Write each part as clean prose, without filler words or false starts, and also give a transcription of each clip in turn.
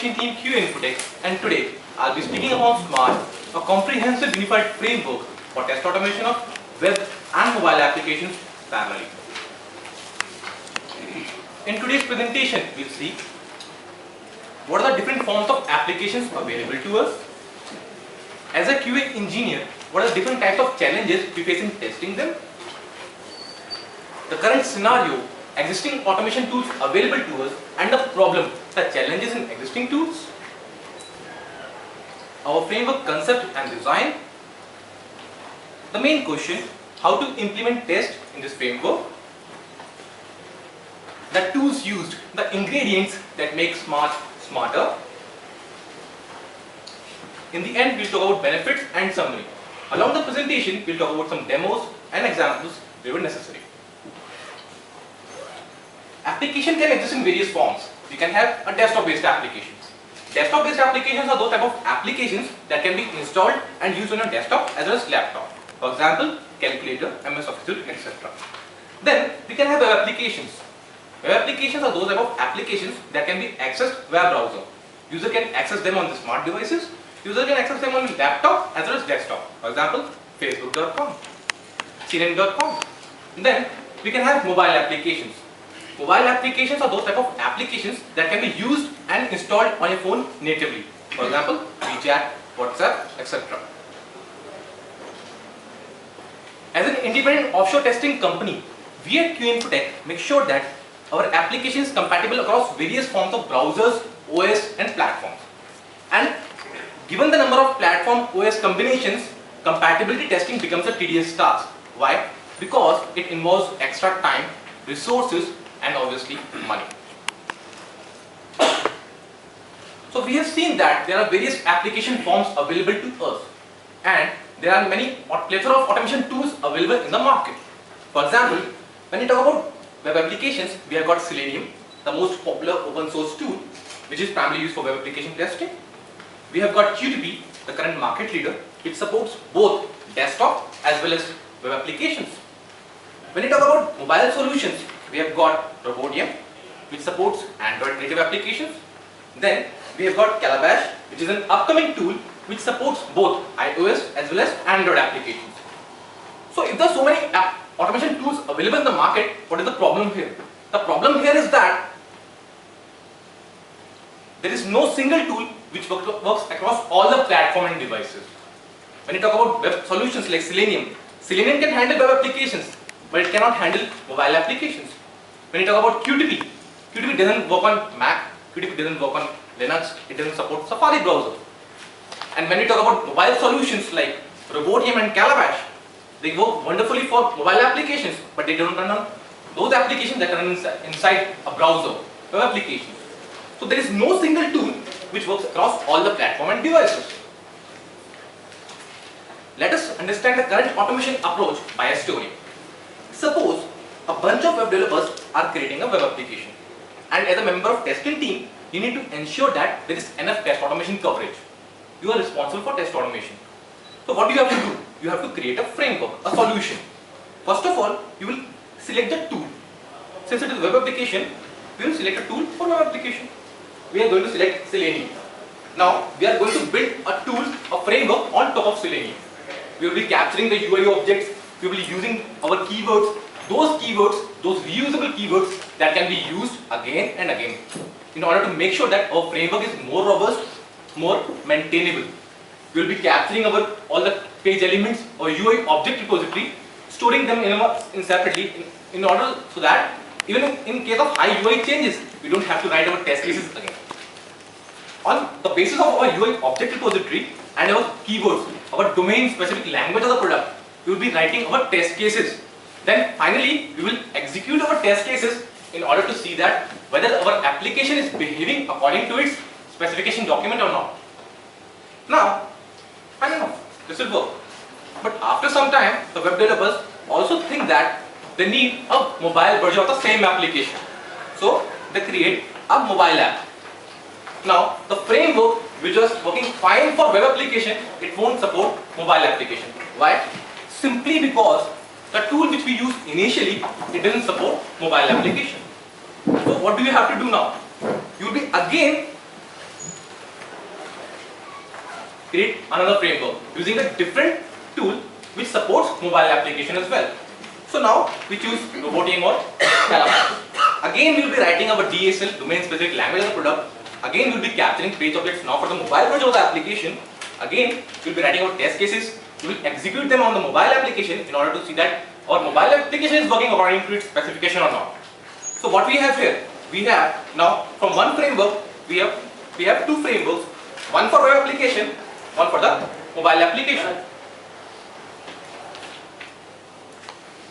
Automation Team QA Infotech, and today I'll be speaking about Smart, a comprehensive unified framework for test automation of web and mobile applications parallelly. In today's presentation, we'll see what are the different forms of applications available to us. As a QA engineer, what are the different types of challenges we face in testing them? The current scenario, existing automation tools available to us, and the problem, the challenges in existing tools. Our framework concept and design. The main question, how to implement test in this framework. The tools used, the ingredients that make Smart smarter. In the end, we'll talk about benefits and summary. Along the presentation, we'll talk about some demos and examples where necessary. Application can exist in various forms. You can have a desktop-based applications. Desktop-based applications are those type of applications that can be installed and used on your desktop as well as laptop. For example, calculator, MS Office, etc. Then we can have web applications. Web applications are those type of applications that can be accessed via browser. User can access them on the smart devices. User can access them on laptop as well as desktop. For example, Facebook.com, CNN.com. Then we can have mobile applications. Mobile applications are those type of applications that can be used and installed on your phone natively. For example, WeChat, WhatsApp, etc. As an independent offshore testing company, we at QA Infotech make sure that our application is compatible across various forms of browsers, OS and platforms. And given the number of platform OS combinations, compatibility testing becomes a tedious task. Why? Because it involves extra time, resources and obviously money. So we have seen that there are various application forms available to us, and there are many plethora of automation tools available in the market. For example, when you talk about web applications, we have got Selenium, the most popular open source tool, which is primarily used for web application testing. We have got Qtp, the current market leader, which supports both desktop as well as web applications. When you talk about mobile solutions, we have got Robotium, which supports Android native applications. Then we have got Calabash, which is an upcoming tool which supports both iOS as well as Android applications. So if there are so many automation tools available in the market, what is the problem here? The problem here is that there is no single tool which works across all the platform and devices. When you talk about web solutions like Selenium, Selenium can handle web applications, but it cannot handle mobile applications. When you talk about Qtp, Qtp doesn't work on Mac, Qtp doesn't work on Linux, it doesn't support Safari browser. And when you talk about mobile solutions like Robotium and Calabash, they work wonderfully for mobile applications, but they don't run on those applications that run inside a browser, web applications. So there is no single tool which works across all the platform and devices. Let us understand the current automation approach by a story. Suppose a bunch of web developers are creating a web application, and as a member of testing team, you need to ensure that there is enough test automation coverage. You are responsible for test automation. So what do you have to do? You have to create a framework, a solution. First of all, you will select the tool. Since it is a web application, we will select a tool for web application. We are going to select Selenium. Now, we are going to build a tool, a framework on top of Selenium. We will be capturing the UI objects. We will be using our keywords. Those reusable keywords that can be used again and again in order to make sure that our framework is more robust, more maintainable. We will be capturing all the page elements or UI object repository, storing them in separately in order so that even in case of high UI changes, we don't have to write our test cases again. On the basis of our UI object repository and our keywords, our domain specific language of the product, we will be writing our test cases. Then finally, we will execute our test cases in order to see that whether our application is behaving according to its specification document or not. Now, fine enough, this will work. But after some time, the web developers also think that they need a mobile version of the same application. So, they create a mobile app. Now, the framework which was working fine for web application, it won't support mobile application. Why? Simply because the tool which we used initially, it doesn't support mobile application. So what do you have to do now? You will be again create another framework using a different tool which supports mobile application as well. So now we choose Roboteam or Calamari. Again we will be writing our DSL, domain specific language of the product. Again we will be capturing page objects now for the mobile version of the application. Again we will be writing our test cases. We will execute them on the mobile application in order to see that our mobile application is working according to its specification or not. So what we have here, we have now from one framework we have two frameworks, one for web application, one for the mobile application.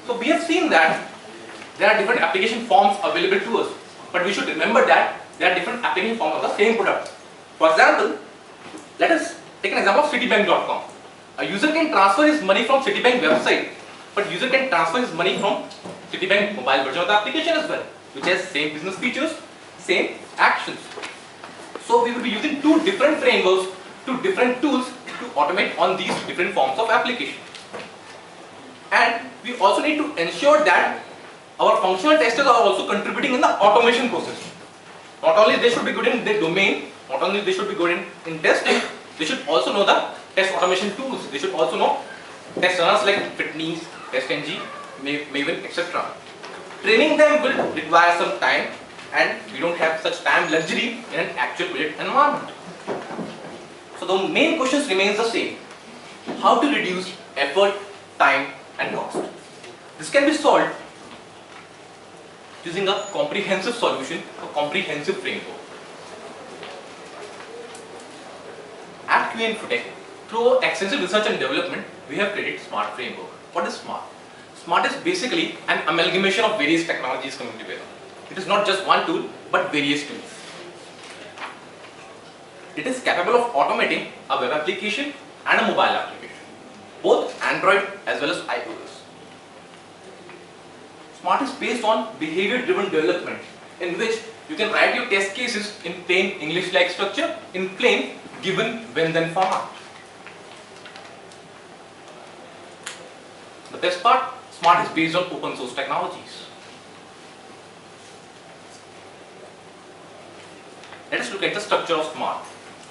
So we have seen that there are different application forms available to us, but we should remember that there are different application forms of the same product. For example, let us take an example of Citibank.com. A user can transfer his money from Citibank website, but user can transfer his money from Citibank mobile version of the application as well, which has same business features, same actions. So we will be using two different frameworks, two different tools to automate on these different forms of application. And we also need to ensure that our functional testers are also contributing in the automation process. Not only they should be good in their domain, not only they should be good in testing, they should also know the test automation tools. They should also know test runners like Fitnees, TestNG, Maven, etc. Training them will require some time, and we don't have such time luxury in an actual project environment. So the main questions remains the same. How to reduce effort, time and cost. This can be solved using a comprehensive solution, a comprehensive framework. At QA Infotech, through extensive research and development, we have created SMART framework. What is SMART? SMART is basically an amalgamation of various technologies coming together. It is not just one tool, but various tools. It is capable of automating a web application and a mobile application, both Android as well as iOS. SMART is based on behavior-driven development, in which you can write your test cases in plain English-like structure, in plain given when-then format. The best part, SMART is based on open source technologies. Let us look at the structure of SMART.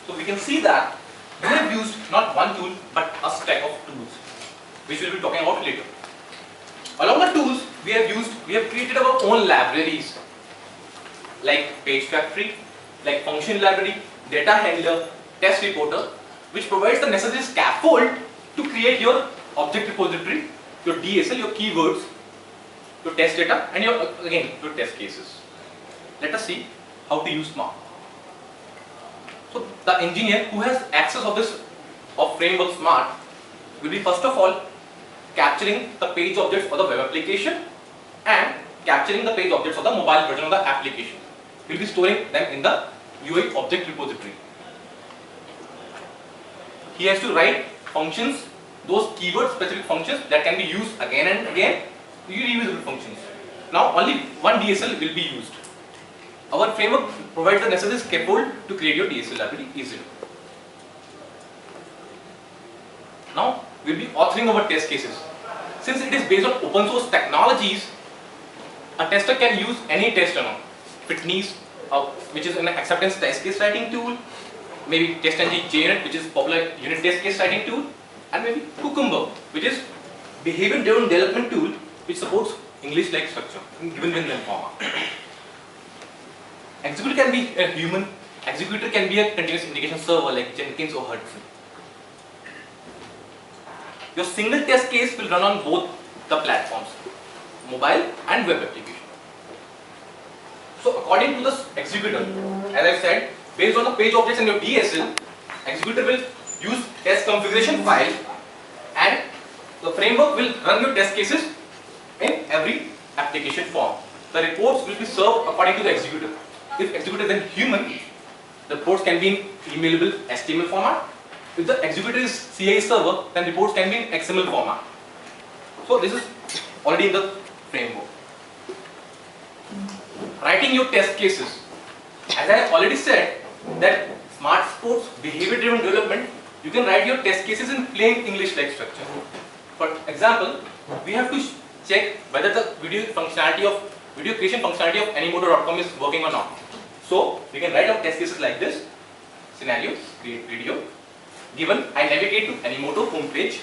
So we can see that we have used not one tool but a stack of tools, which we will be talking about later. Along the tools we have created our own libraries like Page Factory, like Function Library, Data Handler, Test Reporter, which provides the necessary scaffold to create your object repository, your DSL, your keywords, your test data, and your test cases. Let us see how to use SMART. So the engineer who has access of framework SMART will be first of all capturing the page objects for the web application and capturing the page objects of the mobile version of the application. We will be storing them in the UI object repository. He has to write functions, those keyword specific functions that can be used again and again, reusable functions. Now only one DSL will be used. Our framework provides the necessary scaffold to create your DSL library easily. Now we will be authoring our test cases. Since it is based on open source technologies, a tester can use any test runner. Fitnees, which is an acceptance test case writing tool, maybe TestNG JUnit, which is popular unit test case writing tool, and maybe Cucumber, which is behavior-driven development tool which supports English-like structure in given when-then format. Executor can be a human. Executor can be a continuous integration server like Jenkins or Hudson. Your single test case will run on both the platforms, mobile and web application. So according to this executor, as I said, based on the page objects in your DSL, executor will use test configuration file and the framework will run your test cases in every application form. The reports will be served according to the executor. If executor is then human, the reports can be in emailable HTML format. If the executor is CI server, then reports can be in XML format. So this is already in the framework. Writing your test cases. As I already said that SMART supports behavior-driven development, you can write your test cases in plain English-like structure. For example, we have to check whether the video creation functionality of Animoto.com is working or not. So we can write our test cases like this: scenario, create video, Given, I navigate to Animoto homepage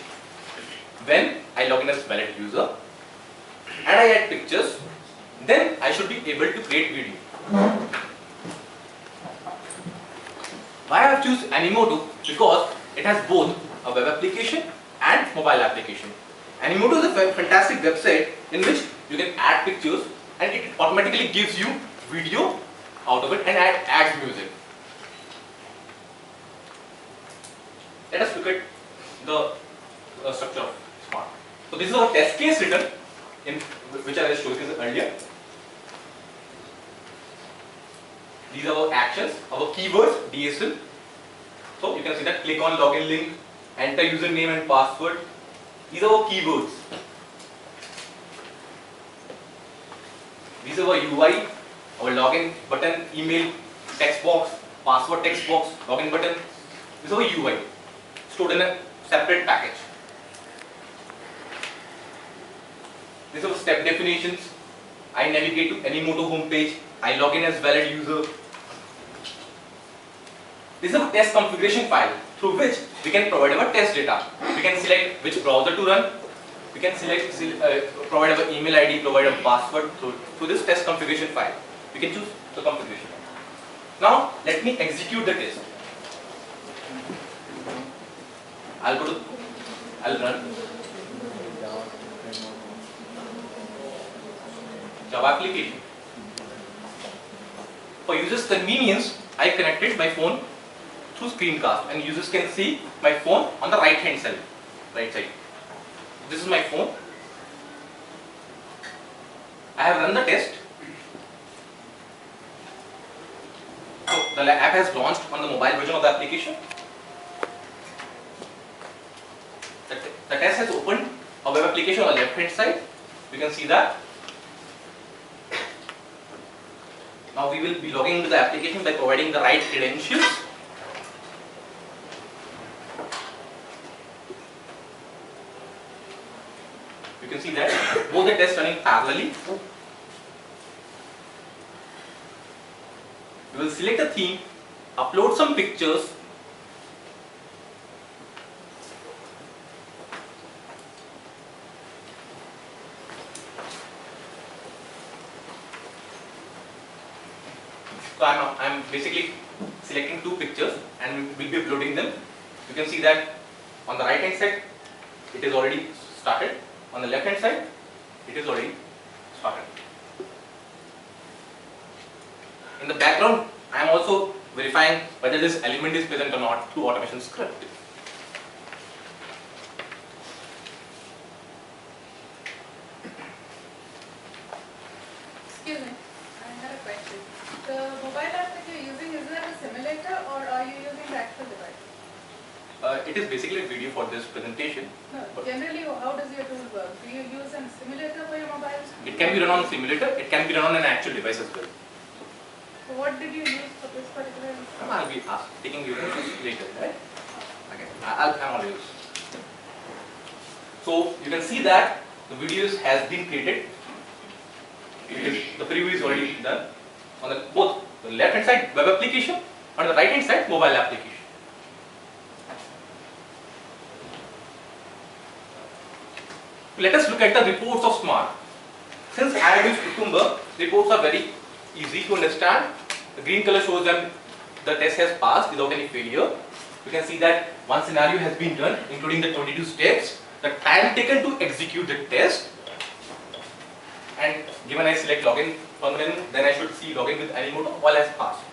when I log in as valid user and I add pictures, then I should be able to create video. Why I have chosen Animoto? Because it has both a web application and mobile application. Animoto is a fantastic website in which you can add pictures and it automatically gives you video out of it and adds music. Let us look at the structure of Smart. So this is our test case written in which I was showing you earlier. These are our actions, our keywords, DSL. So you can see that click on login link, enter username and password. These are our keywords. These are our UI, our login button, email, text box, password text box, login button. This is our UI, stored in a separate package. These are our step definitions. I navigate to Animoto homepage. I log in as valid user. This is a test configuration file through which we can provide our test data. We can select which browser to run. We can provide our email ID, provide a password through this test configuration file. We can choose the configuration. Now let me execute the test. I'll run Java application. For users' convenience, I connected my phone through screencast and users can see my phone on the right side. This is my phone. I have run the test. So the app has launched on the mobile version of the application. The test has opened a web application on the left hand side. You can see that. Now we will be logging into the application by providing the right credentials. You can see that both the tests running parallelly. We will select a theme, upload some pictures, so I'm basically selecting two pictures and we'll be uploading them. You can see that on the right hand side it is already started. On the left hand side, it is already started. In the background, I am also verifying whether this element is present or not through automation script. Excuse me, I had a question. The mobile app that you're using, is that a simulator or are you using the actual device? It is basically a video for this presentation. No, generally, how does your tool work? Do you use a simulator for your mobile? It can be run on a simulator, it can be run on an actual device as well. So what did you use for this particular instance? I'll be taking you later, right? Okay, I'm on use. So you can see that the videos has been created. The preview is already done. On the both the left hand side web application, on the right hand side mobile application. Let us look at the reports of Smart. Since I have used Cucumber, reports are very easy to understand. The green color shows them the test has passed without any failure. You can see that one scenario has been done, including the 22 steps, the time taken to execute the test, and given I select login permanent, then I should see login with Animoto, all has passed.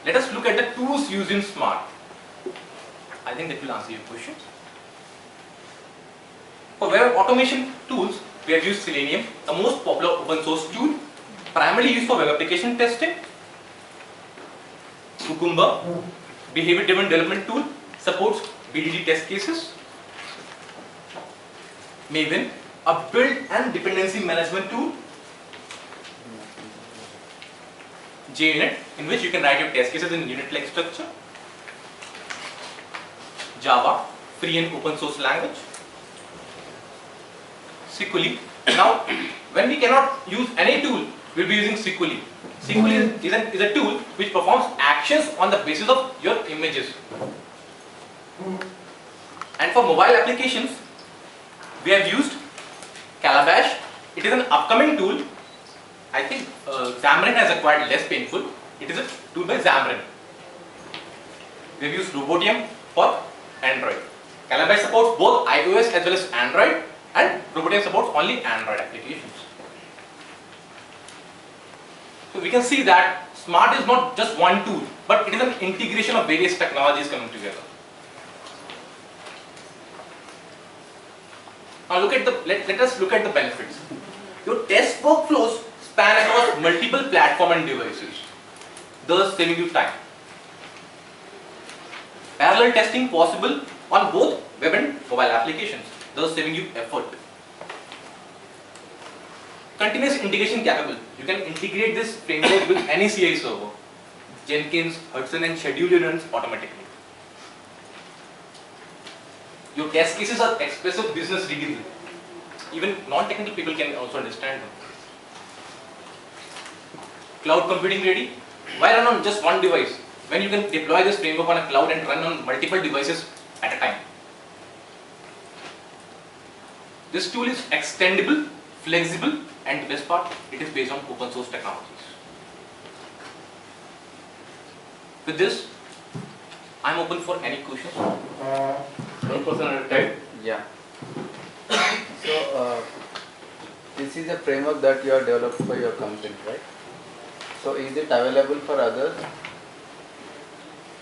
Let us look at the tools used in Smart. I think that will answer your question. For web automation tools, we have used Selenium, the most popular open source tool, primarily used for web application testing. Cucumber, behavior driven development tool, supports BDD test cases. Maven, a build and dependency management tool. JUnit, in which you can write your test cases in unit-like structure. Java, free and open source language. Sequely. Now, when we cannot use any tool, we'll be using Sequely. SQL is a tool which performs actions on the basis of your images. And for mobile applications, we have used Calabash. It is an upcoming tool. I think Xamarin has acquired less painful. It is a tool by Xamarin. We have used Robotium for Android. Calabash supports both iOS as well as Android, and Robotium supports only Android applications. So we can see that Smart is not just one tool, but it is an integration of various technologies coming together. Now let us look at the benefits. Your test workflows span across multiple platforms and devices, thus saving you time. Parallel testing possible on both web and mobile applications, thus saving you effort. Continuous integration capable. You can integrate this framework with any CI server, Jenkins, Hudson, and schedule your runs automatically. Your test cases are expressive business readable. Even non-technical people can also understand them. Cloud computing ready. Why run on just one device when you can deploy this framework on a cloud and run on multiple devices at a time? This tool is extendable, flexible, and the best part, it is based on open source technologies. With this, I am open for any questions. One person at a time. Yeah. So this is a framework that you have developed for your company, right? So is it available for others?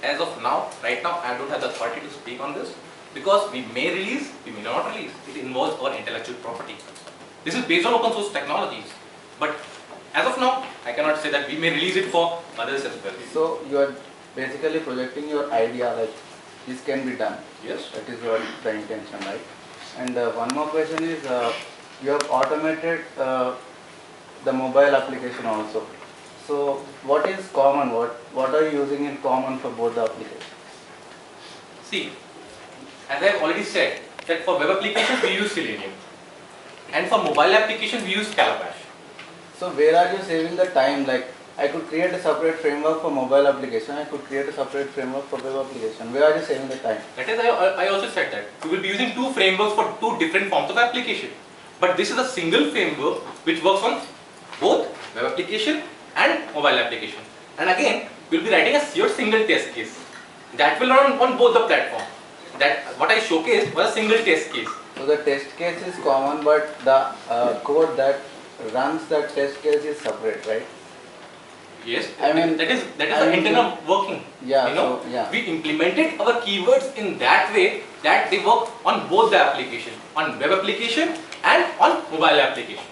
As of now, right now, I don't have the authority to speak on this because we may release, we may not release. It involves our intellectual property. This is based on open source technologies, but as of now, I cannot say that we may release it for others as well. So you are basically projecting your idea like this can be done. Yes. That is what the intention, right? And one more question is you have automated the mobile application also. So what is common? What are you using in common for both the applications? See, as I have already said, that for web applications we use Selenium, and for mobile applications we use Calabash. So where are you saving the time? Like I could create a separate framework for mobile application. I could create a separate framework for web application. Where are you saving the time? That is, I also said that we will be using two frameworks for two different forms of application. But this is a single framework which works on both web application and mobile application. And again, we will be writing a single test case that will run on both the platforms. That what I showcased was a single test case. So the test case is common, but the code that runs that test case is separate, right? Yes, I mean, that is the internal working. Yeah, you know, so, yeah. We implemented our keywords in that way that they work on both the application, on web application and on mobile application.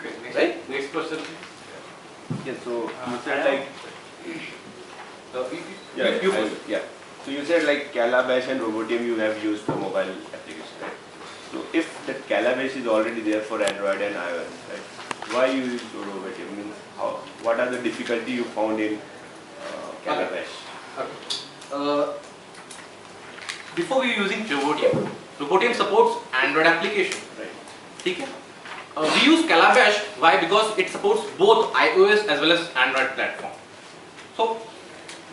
Okay, Right? next question. Yeah, so you said like You first. yeah. So you said like Calabash and Robotium you have used for mobile application, right? So if that Calabash is already there for Android and iOS, right? Why you use Robotium? Means what are the difficulty you found in Calabash? Before we were using Robotium, Robotium supports Android application. Right. Okay? We use Calabash. Why? Because it supports both iOS as well as Android platform. So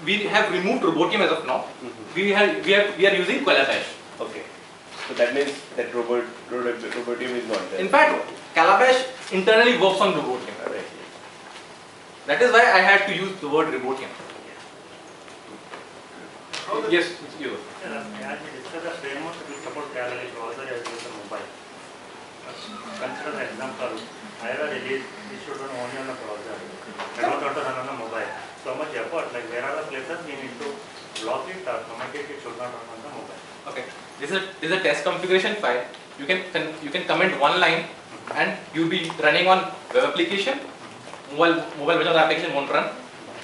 we have removed Robotium as of now. We are using Calabash. Okay. So that means that Robotium is not there. In fact, Calabash internally works on Robotium. Right. That is why I had to use the word Robotium. Yes, it's you. As we discussed, the framework will support parallel browser as well as the mobile. Consider the example, I have a release, this should run only on the browser. I don't want to run on the mobile. So much effort, like where are the places we need to block it or commit it should not run on the mobile. Okay. This is a test configuration file. You can comment one line, and you'll be running on web application. Mobile version of the application won't run.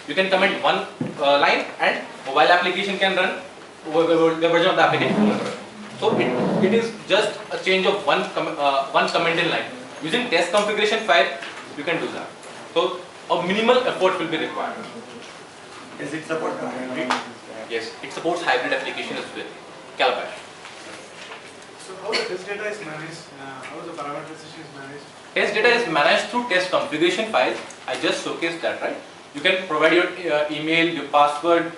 You can comment one line, and mobile application can run. Web version of the application won't run. So it is just a change of one comment in line. Using test configuration file, you can do that. So a minimal effort will be required. Does it support hybrid? Yes, it supports hybrid application as well. Calabash. So how the test data is managed, how the parameterization is managed? Test data is managed through test configuration files. I just showcased that, right? You can provide your email, your password,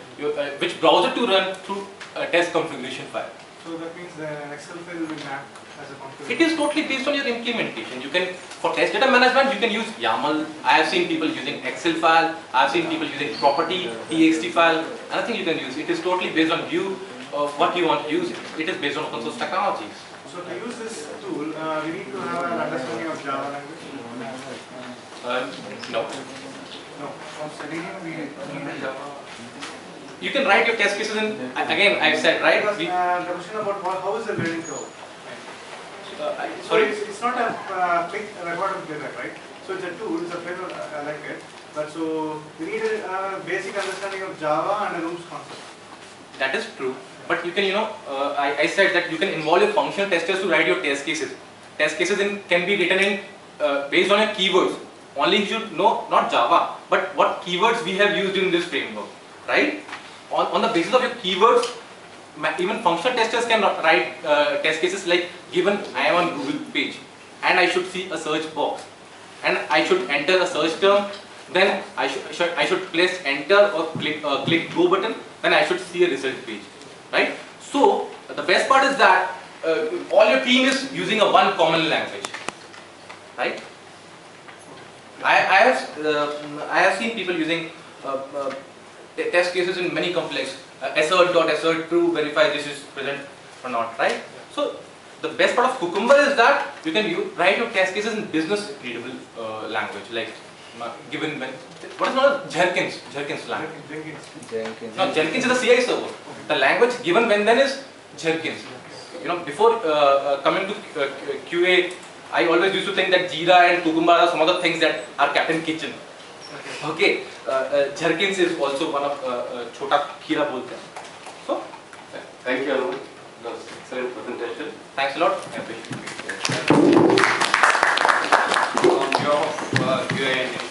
which browser to run through a test configuration file. So that means an Excel file will map as a configuration. It is totally based on your implementation. You can, for test data management, you can use YAML. I have seen people using Excel file. I have seen people using property, TXT file. Anything you can use. It is totally based on you, what you want to use it. It is based on open source technologies. So to use this tool, we need to have an understanding of Java language. No. No, from studying we need a Java. You can write your test cases in, again, I've said, right? Because, the question about how is the learning curve? So Sorry? it's not a quick record of data, right? So it's a tool, it's a framework like it. But so we need a basic understanding of Java and a loops concept. That is true. But you can, I said that you can involve your functional testers to write your test cases. Test cases can be written in based on your keywords. Only you should know not Java, but what keywords we have used in this framework, right? On the basis of your keywords, even functional testers can write test cases like, given I am on Google page and I should see a search box and I should enter a search term, then I should place enter or click go button, then I should see a result page, right? So the best part is that all your team is using a one common language, right? I have seen people using test cases in many complex assert true, verify this is present or not, right? So the best part of Cucumber is that you can write your test cases in business readable language, like given when what is known as Jenkins language. Jenkins. No, Jenkins is the CI server. The language given when then is Jenkins. Before coming to QA, I always used to think that Jira and Cucumber are some of the things that are kept in kitchen. Okay, Jenkins is also one of Chota Kira bolte hain. So, Thank you, Arun. That was excellent presentation. thanks a lot. I appreciate it. On behalf of QA and